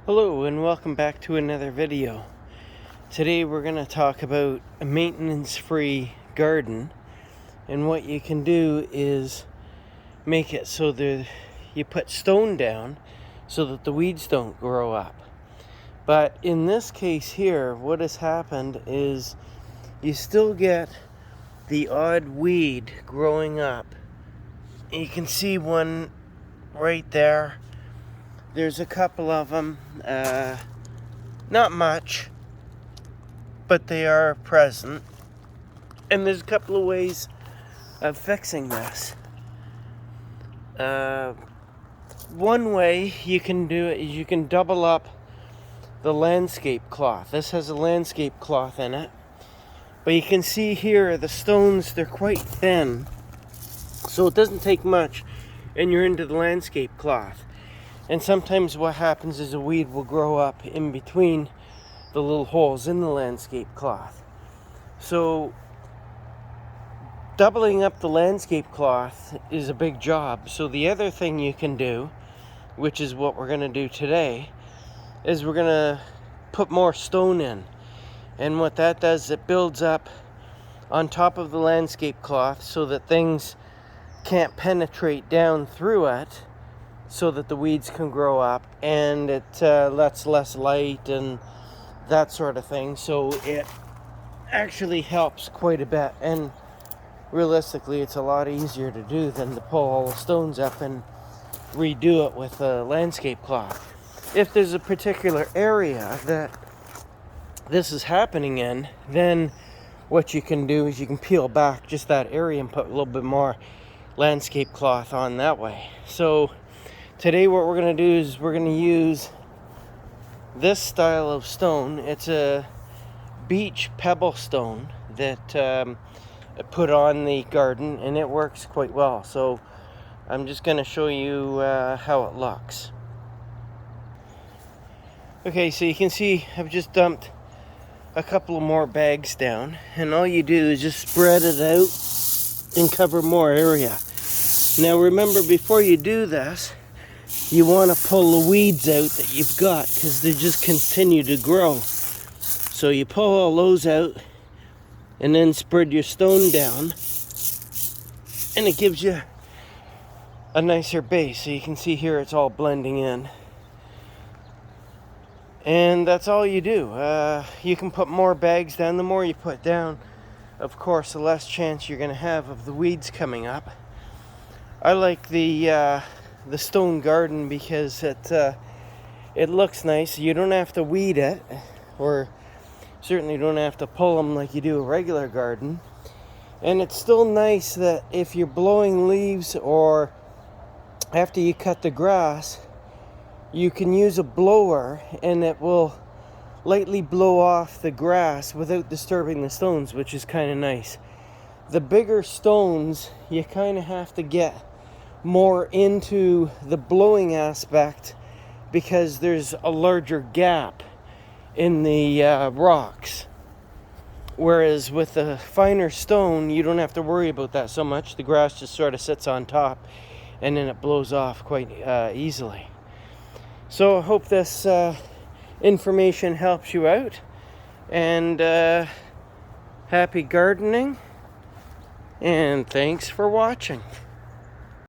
Hello and welcome back to another video. Today we're going to talk about a maintenance-free garden, and what you can do is make it so that you put stone down so that the weeds don't grow up. But in this case here, what has happened is you still get the odd weed growing up. You can see one right there. There's a couple of them, not much, but they are present. And there's a couple of ways of fixing this. One way you can do it is you can double up the landscape cloth. This has a landscape cloth in it. But you can see here the stones, they're quite thin. So it doesn't take much and you're into the landscape cloth. And sometimes what happens is a weed will grow up in between the little holes in the landscape cloth. So doubling up the landscape cloth is a big job. So the other thing you can do, which is what we're going to do today, is we're going to put more stone in. And what that does, it builds up on top of the landscape cloth so that things can't penetrate down through it, so that the weeds can grow up, and it lets less light and that sort of thing. So it actually helps quite a bit, and realistically it's a lot easier to do than to pull all the stones up and redo it with a landscape cloth. If there's a particular area that this is happening in, then what you can do is you can peel back just that area and put a little bit more landscape cloth on that way. So today what we're going to do is we're going to use this style of stone. It's a beach pebble stone that I put on the garden, and it works quite well. So I'm just going to show you how it looks. Okay, so you can see I've just dumped a couple of more bags down, and all you do is just spread it out and cover more area. Now remember, before you do this, you want to pull the weeds out that you've got, because they just continue to grow. So you pull all those out and then spread your stone down, and it gives you a nicer base. So you can see here it's all blending in. And that's all you do. You can put more bags down. The more you put down, of course, the less chance you're going to have of the weeds coming up. I like the stone garden because it looks nice. You don't have to weed it, or certainly don't have to pull them like you do a regular garden. And it's still nice that if you're blowing leaves or after you cut the grass, you can use a blower and it will lightly blow off the grass without disturbing the stones, which is kind of nice. The bigger stones, you kind of have to get more into the blowing aspect because there's a larger gap in the rocks. Whereas with a finer stone, you don't have to worry about that so much. The grass just sort of sits on top and then it blows off quite easily. So I hope this information helps you out, and happy gardening, and thanks for watching.